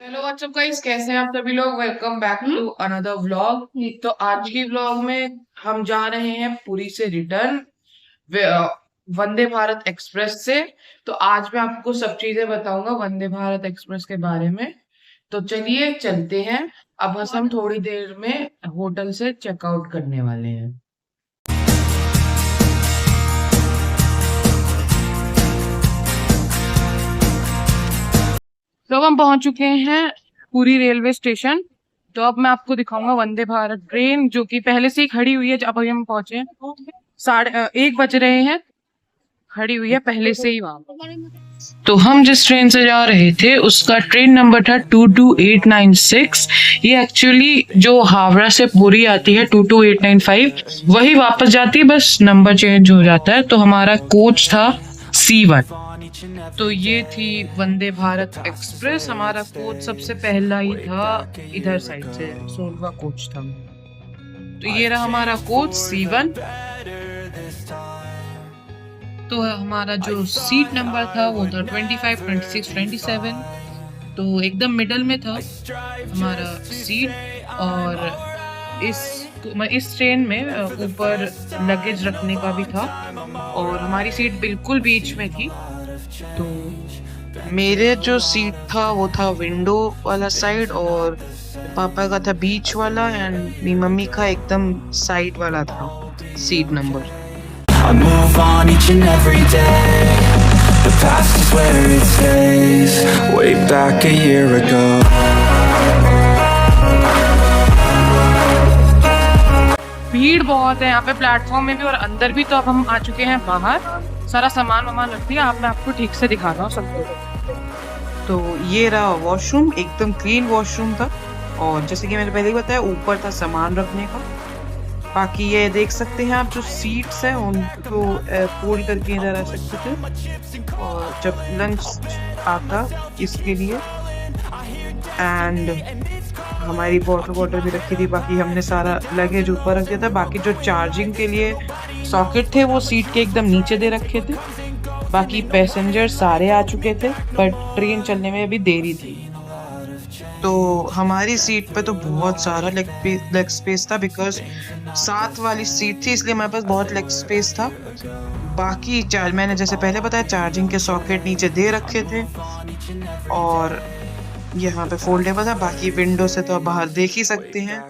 Hello what's up guys, कैसे हैं आप सभी लोग। Welcome back to another vlog. तो आज की व्लॉग में हम जा रहे हैं पुरी से रिटर्न वंदे भारत एक्सप्रेस से। तो आज मैं आपको सब चीजें बताऊंगा वंदे भारत एक्सप्रेस के बारे में। तो चलिए चलते हैं। अब बस हम थोड़ी देर में होटल से चेकआउट करने वाले हैं। तो अब हम पहुंच चुके हैं पुरी रेलवे स्टेशन। तो अब मैं आपको दिखाऊंगा वंदे भारत ट्रेन, जो कि पहले से ही खड़ी हुई है। अब अभी हम पहुंचे हैं, 1:30 बज रहे हैं। खड़ी हुई है पहले से ही वहां। तो हम जिस ट्रेन से जा रहे थे उसका ट्रेन नंबर था 22896। ये एक्चुअली जो हावड़ा से पुरी आती है 22895 वही वापस जाती है, बस नंबर चेंज हो जाता है। तो हमारा कोच था C1। तो ये थी वंदे भारत एक्सप्रेस। हमारा कोच सबसे पहला ही था, इधर साइड से 16वां कोच था। तो ये रहा हमारा कोच C1। तो हमारा जो सीट नंबर था वो था 25, 26, 27। तो एकदम मिडल में था हमारा सीट। और इस ट्रेन में ऊपर लगेज रखने का भी था और हमारी सीट बिल्कुल बीच में थी। तो मेरे जो सीट था वो था विंडो वाला साइड, और पापा का था बीच वाला, एंड मेरी मम्मी का एकदम साइड वाला था seat number. I move on each and every day. The past is where it stays. Way back a year ago. भीड़ बहुत है यहाँ पे प्लेटफॉर्म में भी और अंदर भी। तो अब हम आ चुके हैं बाहर। सारा सामान वामान रख दिया। आप मैं आपको ठीक से दिखा रहा हूँ सबको। तो ये रहा वॉशरूम, एकदम क्लीन वॉशरूम था। और जैसे कि मैंने पहले ही बताया, ऊपर था सामान रखने का। बाकी ये देख सकते हैं आप, जो सीट्स हैं उनको फोल्ड करके इधर आ सकते थे, और जब लंच आता इसके लिए। एंड हमारी वाटर भी रखी थी। बाकी हमने सारा लगेज ऊपर रख दिया था। बाकी जो चार्जिंग के लिए सॉकेट थे वो सीट के एकदम नीचे दे रखे थे। बाकी पैसेंजर सारे आ चुके थे, पर ट्रेन चलने में अभी देरी थी। तो हमारी सीट पे तो बहुत सारा लेग स्पेस था, बिकॉज साथ वाली सीट थी, इसलिए हमारे पास बहुत लेग स्पेस था। बाकी मैंने जैसे पहले बताया, चार्जिंग के सॉकेट नीचे दे रखे थे और यहाँ पे फोल्डेबल था। बाकी विंडो से तो आप बाहर देख ही सकते हैं।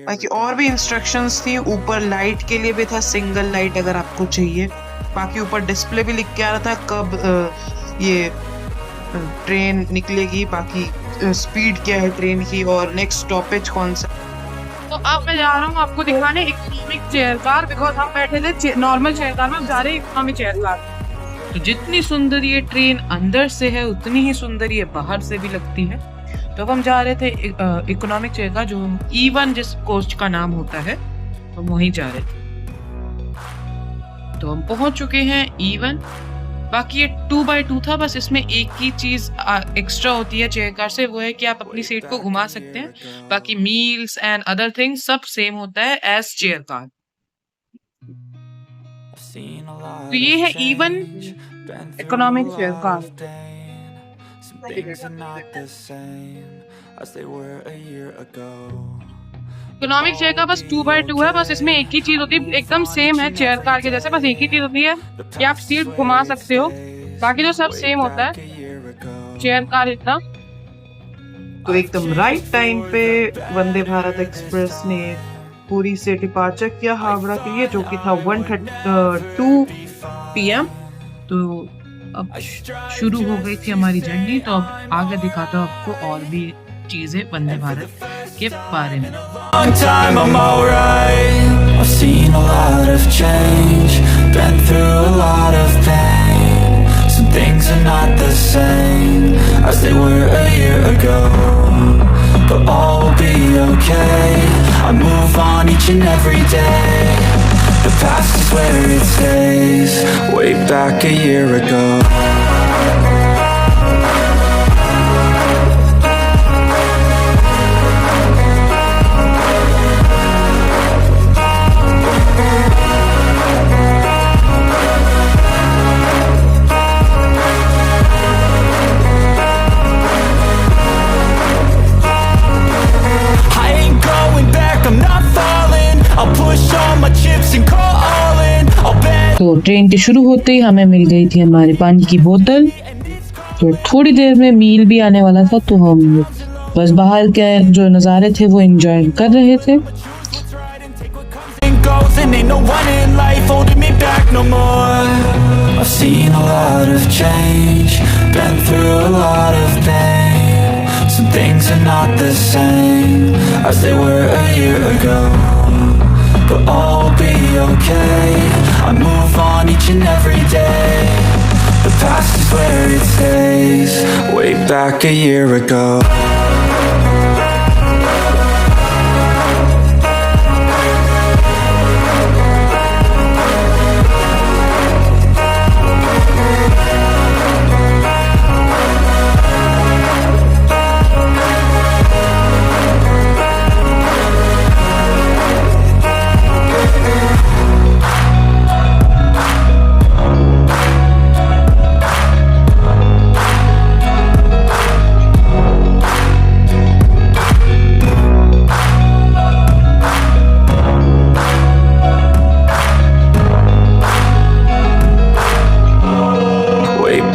बाकी और भी इंस्ट्रक्शंस थी। ऊपर लाइट के लिए भी था, सिंगल लाइट अगर आपको चाहिए। बाकी ऊपर डिस्प्ले भी लिख के आ रहा था कब ये ट्रेन निकलेगी, बाकी स्पीड क्या है ट्रेन की, और नेक्स्ट स्टॉपेज कौन सा। तो अब मैं जा रहा हूँ आपको दिखाने इकोनॉमिक चेयर कार, बिकॉज हम बैठे थे नॉर्मल चेयर कार में, हम जा रहे हैं इकोनॉमिक चेयर कार। तो जितनी सुंदर ये ट्रेन अंदर से है उतनी ही सुंदर ये बाहर से भी लगती है। तो अब हम जा रहे थे इकोनॉमिक चेयर कार, जो E1 जिस कोच का नाम होता है, हम वहीं जा रहे थे। तो हम पहुंच चुके हैं E1। बाकी ये 2x2 था, बस इसमें एक ही चीज एक्स्ट्रा होती है चेयर कार से, वो है कि आप अपनी सीट को घुमा सकते हैं। बाकी मील्स एंड अदर थिंग्स सब सेम होता है एज चेयर कार। तो ये है E1 economic chair car. Economic chair का बस 2x2 है, बस इसमें एक ही चीज होती है, एकदम सेम है चेयर कार के जैसे, बस एक ही चीज होती है कि आप सीट घुमा सकते हो। बाकी तो सब सेम होता है चेयर कार इतना। तो एकदम राइट टाइम पे वंदे भारत एक्सप्रेस ने पुरी से डिपार्चर किया हावड़ा के लिए, जो कि था 1:32 PM। तो अब शुरू हो गई थी हमारी जर्नी। तो अब आगे दिखाता हूँ आपको और भी चीजें वंदे भारत के बारे में। Long time I'm alright. I've seen a lot of change, been through a lot of pain. Some things are not the same as they were a year ago, but all will be okay. I move on each and every day. The past is where it stays. Way back a year ago. Train के शुरू होते ही हमें मिल गई थी हमारी पानी की बोतल। तो थोड़ी देर में मील भी आने वाला था, तो हम बस बाहर के जो नज़ारे थे वो एंजॉय कर रहे थे। And ain't no one in life holding me back no more. I've seen a lot of change, been through a lot of pain. Some things are not the same as they were a year ago, but all will be okay. I move on each and every day. The past is where it stays, way back a year ago.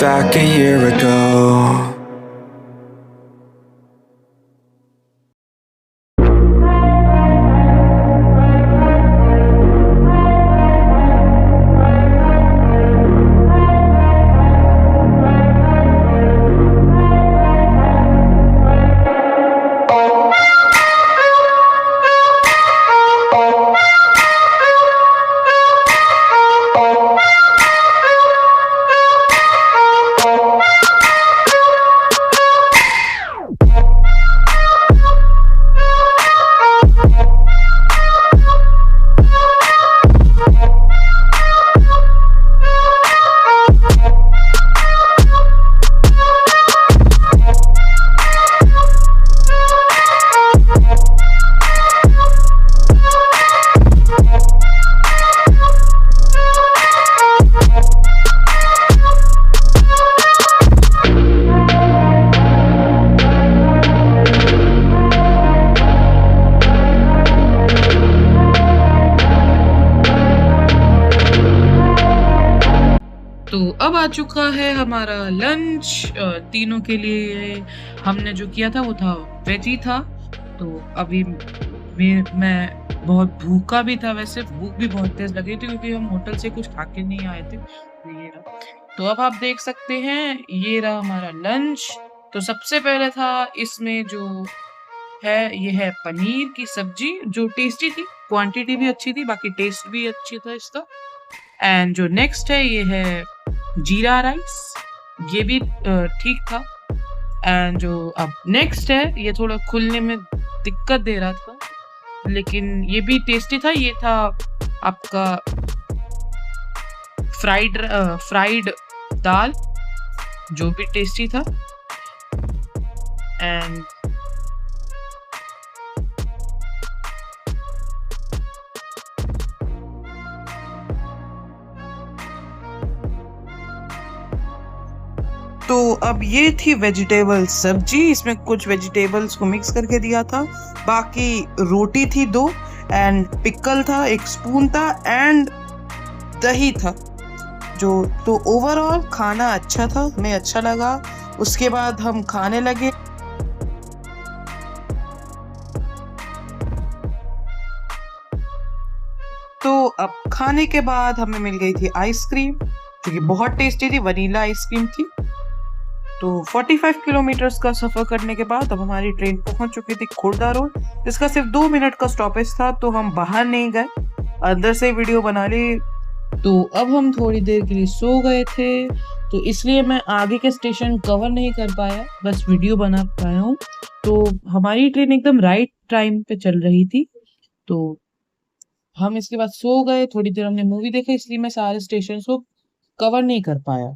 Back a year ago. तो अब आ चुका है हमारा lunch. तीनों के लिए हमने जो किया था वो था वेजी था। तो अभी मैं बहुत भूखा भी था, वैसे भूख भी बहुत तेज लगी थी क्योंकि हम होटल से कुछ खा के नहीं आए थे। तो ये रहा। तो अब आप देख सकते हैं ये रहा हमारा लंच। तो सबसे पहले था इसमें जो है ये है पनीर की सब्जी जो टेस्टी थी, क्वांटिटी भी अच्छी थी, बाकी टेस्ट भी अच्छी था इसका। एंड जो नेक्स्ट है ये है जीरा राइस, ये भी ठीक था। एंड जो अब नेक्स्ट है ये थोड़ा खुलने में दिक्कत दे रहा था लेकिन ये भी टेस्टी था। ये था आपका फ्राइड दाल जो भी टेस्टी था। एंड तो अब ये थी वेजिटेबल सब्जी, इसमें कुछ वेजिटेबल्स को मिक्स करके दिया था। बाकी रोटी थी 2 एंड पिकल था 1 स्पून था एंड दही था जो। तो ओवरऑल खाना अच्छा था, हमें अच्छा लगा। उसके बाद हम खाने लगे। तो अब खाने के बाद हमें मिल गई थी आइसक्रीम जो कि बहुत टेस्टी थी, वनीला आइसक्रीम थी। तो 45 किलोमीटर्स का सफ़र करने के बाद अब हमारी ट्रेन पहुंच चुकी थी खुर्दा रोड, जिसका सिर्फ 2 मिनट का स्टॉपेज था। तो हम बाहर नहीं गए, अंदर से वीडियो बना ली। तो अब हम थोड़ी देर के लिए सो गए थे, तो इसलिए मैं आगे के स्टेशन कवर नहीं कर पाया, बस वीडियो बना पाया हूँ। तो हमारी ट्रेन एकदम राइट टाइम पे चल रही थी। तो हम इसके बाद सो गए, थोड़ी देर हमने मूवी देखा, इसलिए मैं सारे स्टेशन को कवर नहीं कर पाया।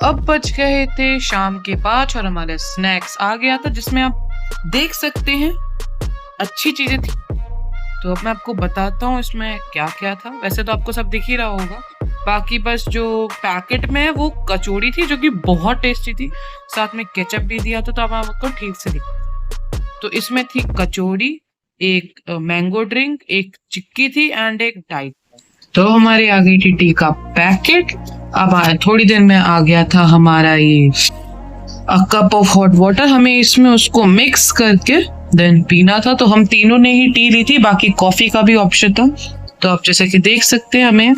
अब बज गए थे शाम के 5 और हमारे स्नैक्स आ गया था, जिसमें आप देख सकते हैं अच्छी चीजें थी। तो अब मैं आपको बताता हूँ इसमें क्या क्या था। वैसे तो आपको सब दिख ही रहा होगा, बाकी बस जो पैकेट में है वो कचौड़ी थी जो कि बहुत टेस्टी थी, साथ में केचप भी दिया था। तो अब आपको ठीक से दिखा, तो इसमें थी कचौड़ी, एक मैंगो ड्रिंक, एक चिक्की थी एंड एक डाइट। तो हमारी आ गई थी टी का पैकेट। अब थोड़ी देर में आ गया था हमारा ये कप ऑफ हॉट वाटर। हमें इसमें उसको मिक्स करके देन पीना था। तो हम तीनों ने ही टी ली थी, बाकी कॉफी का भी ऑप्शन था। तो आप जैसे कि देख सकते हैं, हमें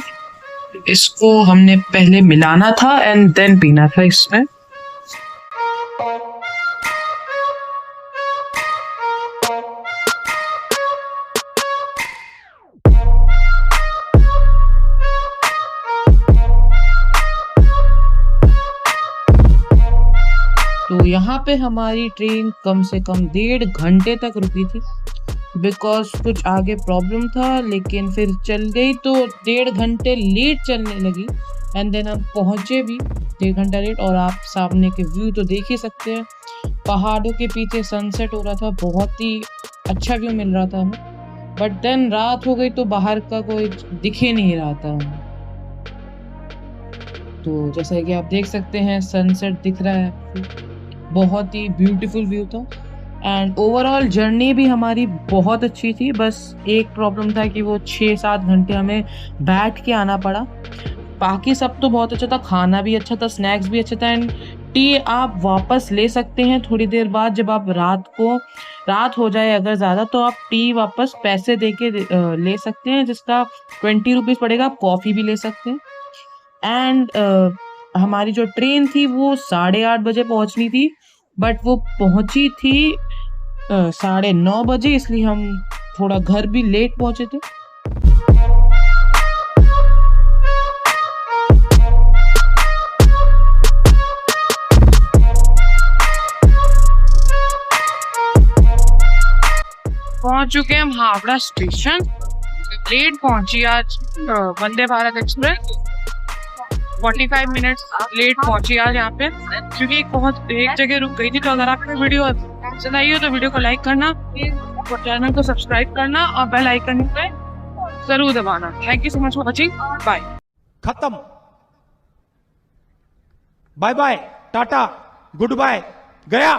इसको हमने पहले मिलाना था एंड देन पीना था इसमें। तो यहाँ पे हमारी ट्रेन कम से कम 1.5 घंटे तक रुकी थी, बिकॉज कुछ आगे प्रॉब्लम था, लेकिन फिर चल गई। तो 1.5 घंटे लेट चलने लगी एंड देन हम पहुँचे भी 1.5 घंटा लेट। और आप सामने के व्यू तो देख ही सकते हैं, पहाड़ों के पीछे सनसेट हो रहा था, बहुत ही अच्छा व्यू मिल रहा था हमें। बट देन रात हो गई तो बाहर का कोई दिख ही नहीं रहा था हमें। तो जैसा कि आप देख सकते हैं सनसेट दिख रहा है, बहुत ही ब्यूटीफुल व्यू था। एंड ओवरऑल जर्नी भी हमारी बहुत अच्छी थी। बस एक प्रॉब्लम था कि वो 6-7 घंटे हमें बैठ के आना पड़ा। बाकी सब तो बहुत अच्छा था, खाना भी अच्छा था, स्नैक्स भी अच्छा था। एंड टी आप वापस ले सकते हैं थोड़ी देर बाद, जब आप रात हो जाए अगर ज़्यादा, तो आप टी वापस पैसे दे के ले सकते हैं, जिसका 20 रुपीज़ पड़ेगा। आप कॉफ़ी भी ले सकते हैं। एंड हमारी जो ट्रेन थी वो 8:30 बजे पहुंचनी थी, बट वो पहुंची थी 9:30 बजे, इसलिए हम थोड़ा घर भी लेट पहुंचे थे। पहुंच चुके हैं हम हावड़ा स्टेशन। लेट पहुंची आज Vande Bharat express, 45 minutes late पहुंची आज यहाँ पे, क्योंकि एक जगह रुक गई थी। तो अगर आपको वीडियो पसंद आई हो तो वीडियो को लाइक करना और चैनल को सब्सक्राइब करना और बेल आइकन पे जरूर दबाना। Thank you so much for watching. Bye. खत्म। Bye bye, tata, good bye, गया।